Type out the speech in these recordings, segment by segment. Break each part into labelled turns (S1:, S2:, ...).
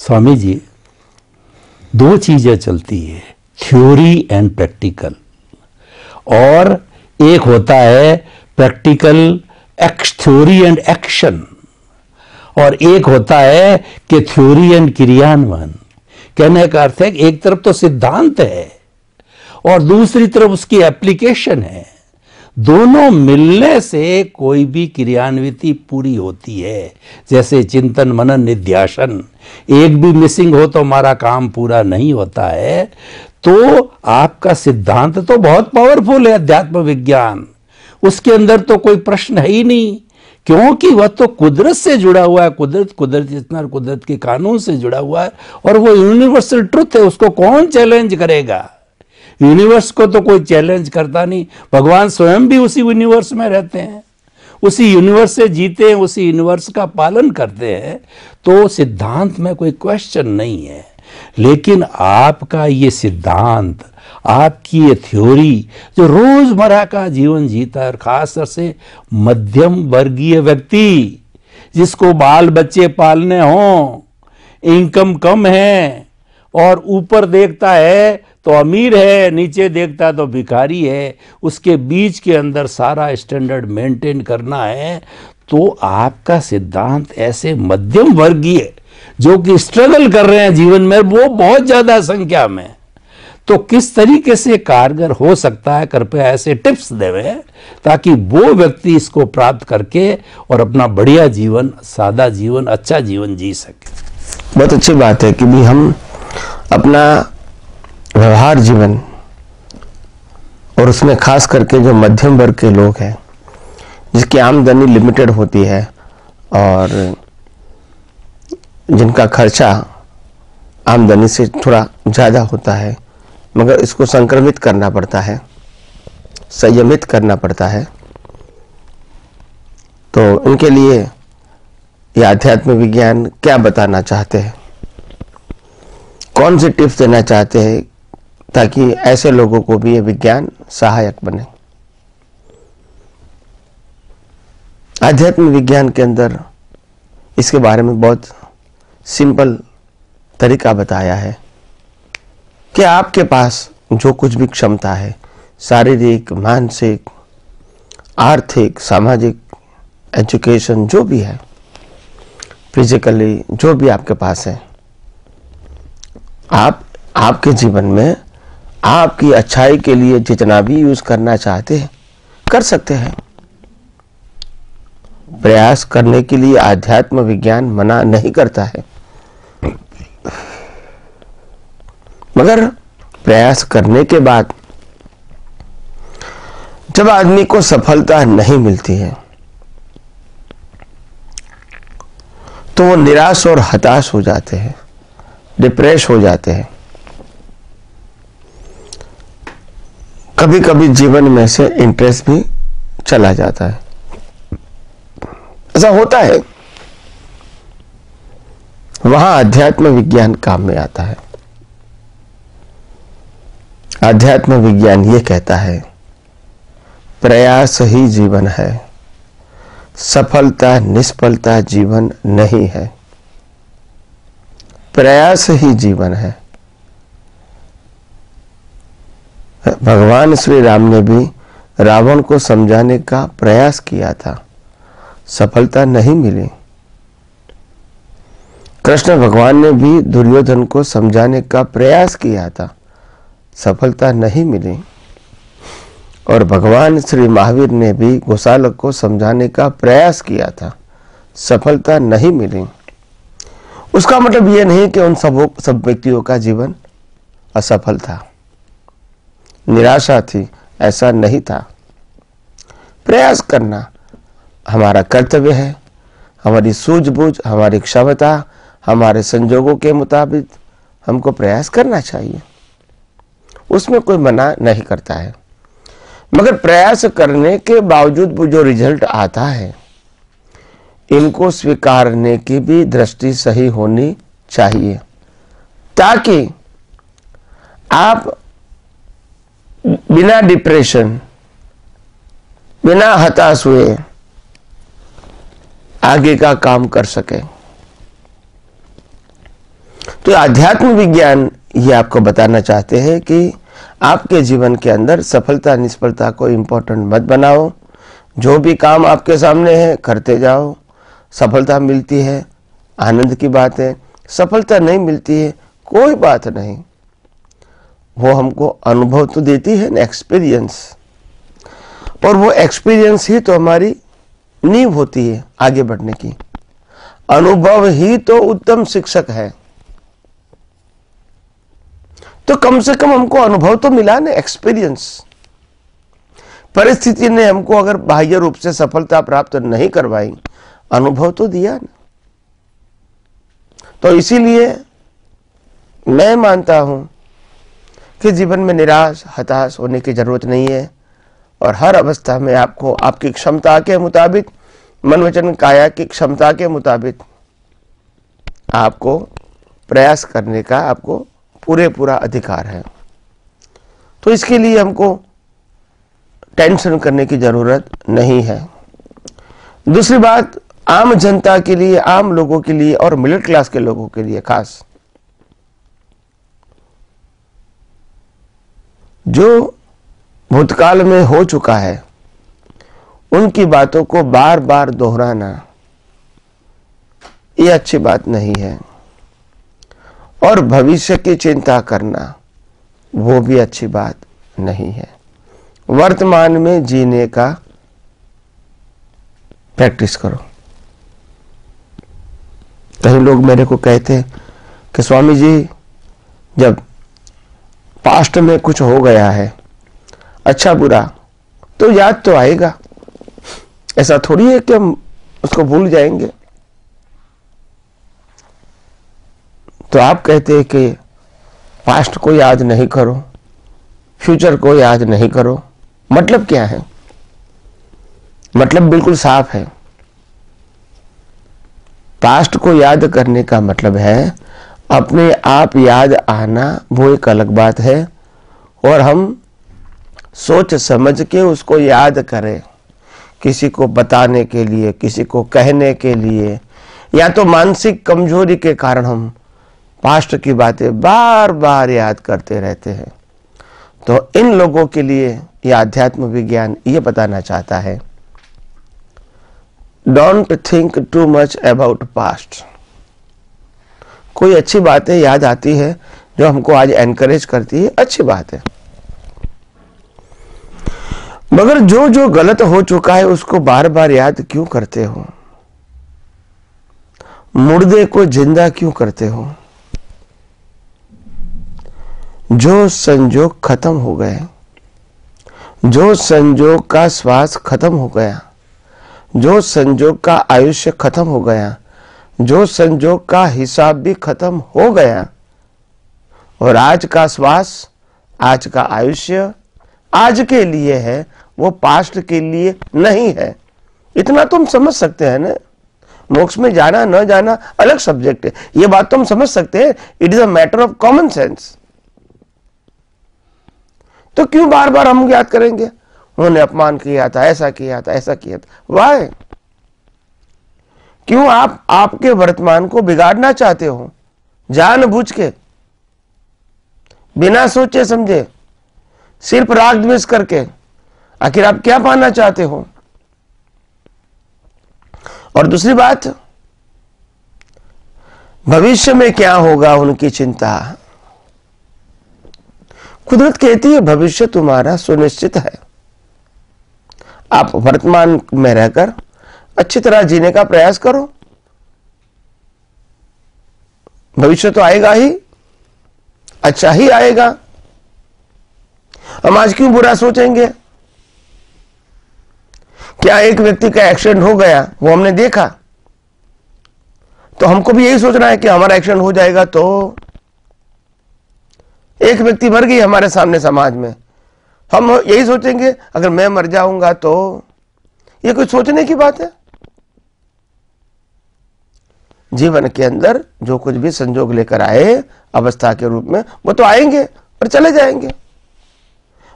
S1: स्वामी जी, दो चीजें चलती है, थ्योरी एंड प्रैक्टिकल, और एक होता है प्रैक्टिकल थ्योरी एंड एक्शन, और एक होता है कि थ्योरी एंड क्रियान्वयन। कहने का अर्थ है कि एक तरफ तो सिद्धांत है और दूसरी तरफ उसकी एप्लीकेशन है। दोनों मिलने से कोई भी क्रियान्विति पूरी होती है। जैसे चिंतन मनन निध्यासन, एक भी मिसिंग हो तो हमारा काम पूरा नहीं होता है। तो आपका सिद्धांत तो बहुत पावरफुल है, अध्यात्म विज्ञान, उसके अंदर तो कोई प्रश्न है ही नहीं, क्योंकि वह तो कुदरत से जुड़ा हुआ है, कुदरत इतना कुदरत के कानून से जुड़ा हुआ है, और वो यूनिवर्सल ट्रुथ है, उसको कौन चैलेंज करेगा। यूनिवर्स को तो कोई चैलेंज करता नहीं, भगवान स्वयं भी उसी यूनिवर्स में रहते हैं, उसी यूनिवर्स से जीते हैं, उसी यूनिवर्स का पालन करते हैं। तो सिद्धांत में कोई क्वेश्चन नहीं है। लेकिन आपका ये सिद्धांत, आपकी ये थ्योरी जो रोजमर्रा का जीवन जीता है, खासतौर से मध्यम वर्गीय व्यक्ति जिसको बाल बच्चे पालने हों, इनकम कम है, और ऊपर देखता है तो अमीर है, नीचे देखता है तो भिखारी है, उसके बीच के अंदर सारा स्टैंडर्ड मेंटेन करना है। तो आपका सिद्धांत ऐसे मध्यम वर्गीय जो कि स्ट्रगल कर रहे हैं जीवन में, वो बहुत ज्यादा संख्या में, तो किस तरीके से कारगर हो सकता है, कृपया ऐसे टिप्स देवे ताकि वो व्यक्ति इसको प्राप्त करके और अपना बढ़िया जीवन, सादा जीवन, अच्छा जीवन जी सके।
S2: बहुत अच्छी बात है कि भी हम अपना व्यवहार जीवन, और उसमें खास करके जो मध्यम वर्ग के लोग हैं जिसकी आमदनी लिमिटेड होती है और जिनका खर्चा आमदनी से थोड़ा ज़्यादा होता है, मगर इसको संक्रमित करना पड़ता है, संयमित करना पड़ता है, तो इनके लिए ये आध्यात्म विज्ञान क्या बताना चाहते हैं, कौन सी टिप्स देना चाहते हैं ताकि ऐसे लोगों को भी ये विज्ञान सहायक बने। आध्यात्म विज्ञान के अंदर इसके बारे में बहुत सिंपल तरीका बताया है कि आपके पास जो कुछ भी क्षमता है, शारीरिक, मानसिक, आर्थिक, सामाजिक, एजुकेशन, जो भी है, फिजिकली जो भी आपके पास है, आप आपके जीवन में आपकी अच्छाई के लिए जितना भी यूज करना चाहते हैं कर सकते हैं। प्रयास करने के लिए आध्यात्म विज्ञान मना नहीं करता है, मगर प्रयास करने के बाद जब आदमी को सफलता नहीं मिलती है तो वो निराश और हताश हो जाते हैं, डिप्रेस हो जाते हैं। कभी कभी जीवन में से इंटरेस्ट भी चला जाता है, ऐसा होता है। वहां अध्यात्म विज्ञान काम में आता है। अध्यात्म विज्ञान ये कहता है प्रयास ही जीवन है, सफलता निष्फलता जीवन नहीं है। प्रयास ही जीवन है। भगवान श्री राम ने भी रावण को समझाने का प्रयास किया था, सफलता नहीं मिली। कृष्ण भगवान ने भी दुर्योधन को समझाने का प्रयास किया था, सफलता नहीं मिली। और भगवान श्री महावीर ने भी गोसालक को समझाने का प्रयास किया था, सफलता नहीं मिली। उसका मतलब यह नहीं कि उन सब व्यक्तियों का जीवन असफल था, निराशा थी, ऐसा नहीं था। प्रयास करना हमारा कर्तव्य है, हमारी सूझबूझ, हमारी क्षमता, हमारे संजोगों के मुताबिक हमको प्रयास करना चाहिए, उसमें कोई मना नहीं करता है। मगर प्रयास करने के बावजूद जो रिजल्ट आता है, इनको स्वीकारने की भी दृष्टि सही होनी चाहिए, ताकि आप बिना डिप्रेशन, बिना हताश हुए आगे का काम कर सके। तो आध्यात्म विज्ञान ये आपको बताना चाहते हैं कि आपके जीवन के अंदर सफलता निष्फलता को इम्पोर्टेंट मत बनाओ। जो भी काम आपके सामने है करते जाओ। सफलता मिलती है आनंद की बात है, सफलता नहीं मिलती है कोई बात नहीं। वो हमको अनुभव तो देती है ना, एक्सपीरियंस, और वो एक्सपीरियंस ही तो हमारी नींव होती है आगे बढ़ने की। अनुभव ही तो उत्तम शिक्षक है। तो कम से कम हमको अनुभव तो मिला ना, एक्सपीरियंस। परिस्थिति ने हमको अगर बाह्य रूप से सफलता प्राप्त नहीं करवाई, अनुभव तो दिया ना। तो इसीलिए मैं मानता हूं कि जीवन में निराश हताश होने की जरूरत नहीं है, और हर अवस्था में आपको आपकी क्षमता के मुताबिक, मन वचन काया की क्षमता के मुताबिक आपको प्रयास करने का आपको पूरा अधिकार है। तो इसके लिए हमको टेंशन करने की जरूरत नहीं है। दूसरी बात, आम जनता के लिए, आम लोगों के लिए और मिडिल क्लास के लोगों के लिए खास, जो भूतकाल में हो चुका है उनकी बातों को बार बार दोहराना ये अच्छी बात नहीं है, और भविष्य की चिंता करना वो भी अच्छी बात नहीं है। वर्तमान में जीने का प्रैक्टिस करो। कई लोग मेरे को कहते हैं कि स्वामी जी, जब पास्ट में कुछ हो गया है अच्छा बुरा तो याद तो आएगा, ऐसा थोड़ी है कि हम उसको भूल जाएंगे। तो आप कहते हैं कि पास्ट को याद नहीं करो, फ्यूचर को याद नहीं करो, मतलब क्या है? मतलब बिल्कुल साफ है। पास्ट को याद करने का मतलब है अपने आप याद आना, वो एक अलग बात है, और हम सोच समझ के उसको याद करें, किसी को बताने के लिए, किसी को कहने के लिए, या तो मानसिक कमजोरी के कारण हम पास्ट की बातें बार बार याद करते रहते हैं। तो इन लोगों के लिए यह अध्यात्म विज्ञान ये बताना चाहता है, don't think too much about past. कोई अच्छी बातें याद आती है जो हमको आज एनकरेज करती है, अच्छी बात है, मगर जो जो गलत हो चुका है उसको बार बार याद क्यों करते हो? मुर्दे को जिंदा क्यों करते हो? जो संजोग खत्म हो गए, जो संजोग का श्वास खत्म हो गया, जो संजोग का आयुष्य खत्म हो गया, जो संजोग का हिसाब भी खत्म हो गया, और आज का श्वास, आज का आयुष्य आज के लिए है, वो पास्ट के लिए नहीं है। इतना तुम समझ सकते हैं ना। मोक्ष में जाना न जाना अलग सब्जेक्ट है, ये बात तो हम समझ सकते हैं। It is a matter of common sense. तो क्यों बार बार हम याद करेंगे उन्होंने अपमान किया था, ऐसा किया था, ऐसा किया था? वाय? क्यों आप आपके वर्तमान को बिगाड़ना चाहते हो जानबूझ के, बिना सोचे समझे, सिर्फ राग द्वेष करके? आखिर आप क्या पाना चाहते हो? और दूसरी बात, भविष्य में क्या होगा उनकी चिंता। कुदरत कहती है भविष्य तुम्हारा सुनिश्चित है। आप वर्तमान में रहकर अच्छी तरह जीने का प्रयास करो, भविष्य तो आएगा ही, अच्छा ही आएगा। हम आज क्यों बुरा सोचेंगे? क्या एक व्यक्ति का एक्सीडेंट हो गया, वो हमने देखा, तो हमको भी यही सोचना है कि हमारा एक्सीडेंट हो जाएगा तो? एक व्यक्ति मर गई हमारे सामने समाज में, हम यही सोचेंगे अगर मैं मर जाऊंगा तो? ये कोई सोचने की बात है? जीवन के अंदर जो कुछ भी संजोग लेकर आए अवस्था के रूप में, वो तो आएंगे और चले जाएंगे।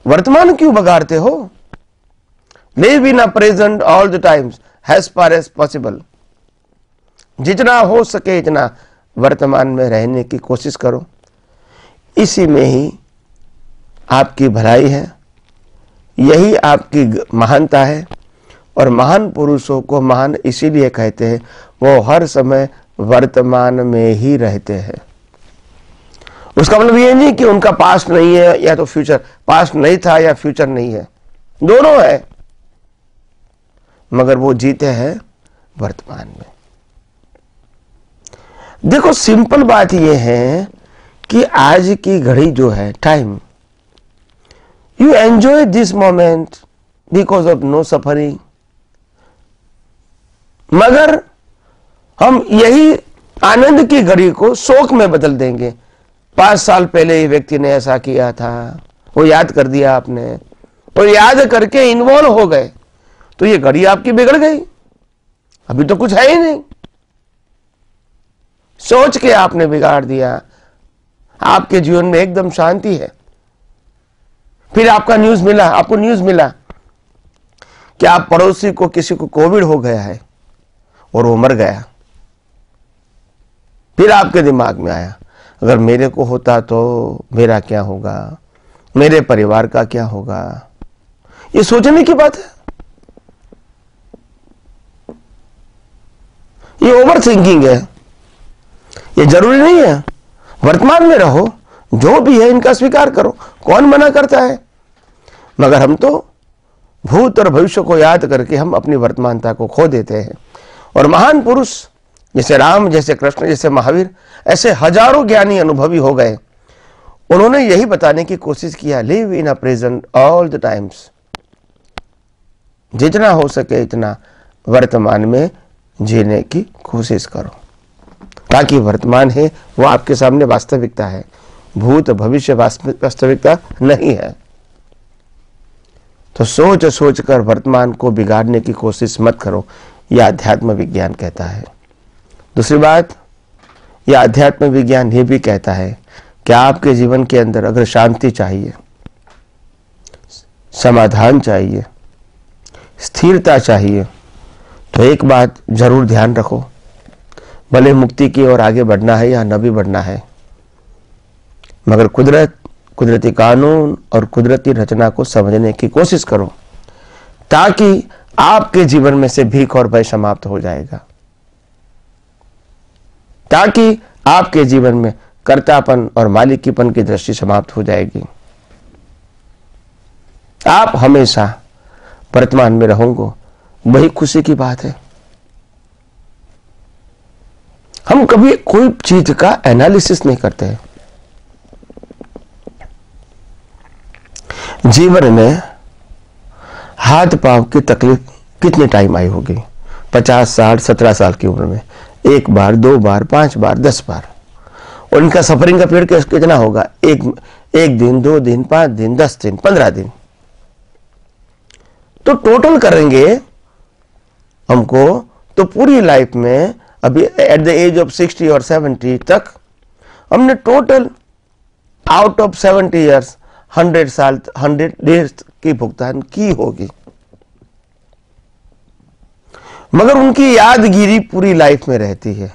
S2: वर्तमान क्यों बगाड़ते हो? Live in a present all the times as far as possible. जितना हो सके इतना वर्तमान में रहने की कोशिश करो। इसी में ही आपकी भलाई है, यही आपकी महानता है। और महान पुरुषों को महान इसीलिए कहते हैं, वो हर समय वर्तमान में ही रहते हैं। उसका मतलब ये नहीं कि उनका पास्ट नहीं है या तो फ्यूचर, पास्ट नहीं था या फ्यूचर नहीं है, दोनों है, मगर वो जीते हैं वर्तमान में। देखो सिंपल बात यह है कि आज की घड़ी जो है, time, you enjoy this moment because of no suffering. मगर हम यही आनंद की घड़ी को शोक में बदल देंगे। 5 साल पहले ये व्यक्ति ने ऐसा किया था, वो याद कर दिया आपने, और याद करके इन्वॉल्व हो गए, तो ये घड़ी आपकी बिगड़ गई। अभी तो कुछ है ही नहीं, सोच के आपने बिगाड़ दिया। आपके जीवन में एकदम शांति है, फिर आपको न्यूज मिला कि आप पड़ोसी को, किसी को कोविड हो गया है और वो मर गया। फिर आपके दिमाग में आया, अगर मेरे को होता तो मेरा क्या होगा, मेरे परिवार का क्या होगा। ये सोचने की बात है, ये ओवर थिंकिंग है। ये जरूरी नहीं है, वर्तमान में रहो, जो भी है इनका स्वीकार करो, कौन मना करता है। मगर हम तो भूत और भविष्य को याद करके हम अपनी वर्तमानता को खो देते हैं। और महान पुरुष जैसे राम, जैसे कृष्ण, जैसे महावीर, ऐसे हजारों ज्ञानी अनुभवी हो गए। उन्होंने यही बताने की कोशिश किया, live in a present all the times. जितना हो सके इतना वर्तमान में जीने की कोशिश करो, ताकि वर्तमान है वो आपके सामने वास्तविकता है, भूत भविष्य वास्तविकता नहीं है। तो सोच सोच कर वर्तमान को बिगाड़ने की कोशिश मत करो, यह अध्यात्म विज्ञान कहता है। दूसरी बात, यह अध्यात्म विज्ञान ये भी कहता है कि आपके जीवन के अंदर अगर शांति चाहिए, समाधान चाहिए, स्थिरता चाहिए, तो एक बात जरूर ध्यान रखो, भले मुक्ति की ओर आगे बढ़ना है या न भी बढ़ना है, मगर कुदरती कानून और कुदरती रचना को समझने की कोशिश करो, ताकि आपके जीवन में से भीख और भय समाप्त हो जाएगा, ताकि आपके जीवन में कर्तापन और मालिकीपन की दृष्टि समाप्त हो जाएगी। आप हमेशा वर्तमान में रहोगे, वही खुशी की बात है। हम कभी कोई चीज का एनालिसिस नहीं करते हैं। जीवन में हाथ पांव की तकलीफ कितने टाइम आई होगी? 50 साल, 17 साल की उम्र में 1 बार, 2 बार, 5 बार, 10 बार। और इनका सफरिंग का पीरियड कितना होगा? एक दिन, 2 दिन, 5 दिन, 10 दिन, 15 दिन। तो टोटल करेंगे हमको तो पूरी लाइफ में, अभी एट द एज ऑफ 60 और 70 तक हमने टोटल आउट ऑफ 70 ईयर्स 100 साल, 100 डेज की भुगतान की होगी। मगर उनकी यादगिरी पूरी लाइफ में रहती है।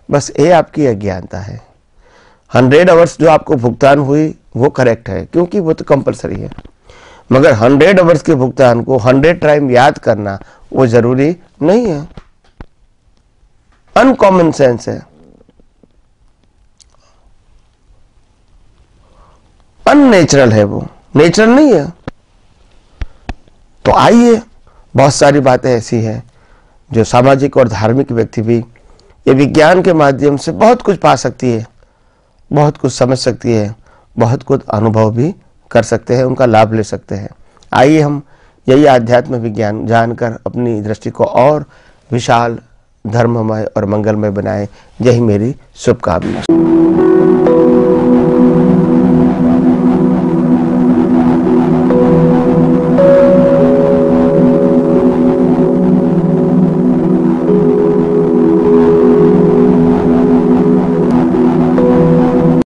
S2: बस ये आपकी अज्ञानता है। 100 आवर्स जो आपको भुगतान हुई वो करेक्ट है, क्योंकि वो तो कंपलसरी है। मगर 100 आवर्स के भुगतान को 100 टाइम याद करना वो जरूरी नहीं है। अनकॉमन सेंस है, अननेचुरल है, वो नेचुरल नहीं है। तो आइए, बहुत सारी बातें ऐसी हैं जो सामाजिक और धार्मिक व्यक्ति भी ये विज्ञान के माध्यम से बहुत कुछ पा सकती है, बहुत कुछ समझ सकती है, बहुत कुछ अनुभव भी कर सकते हैं, उनका लाभ ले सकते हैं। आइए हम यही आध्यात्म विज्ञान जानकर अपनी दृष्टि को और विशाल, धर्ममय और मंगलमय बनाएं। यही मेरी शुभकामना।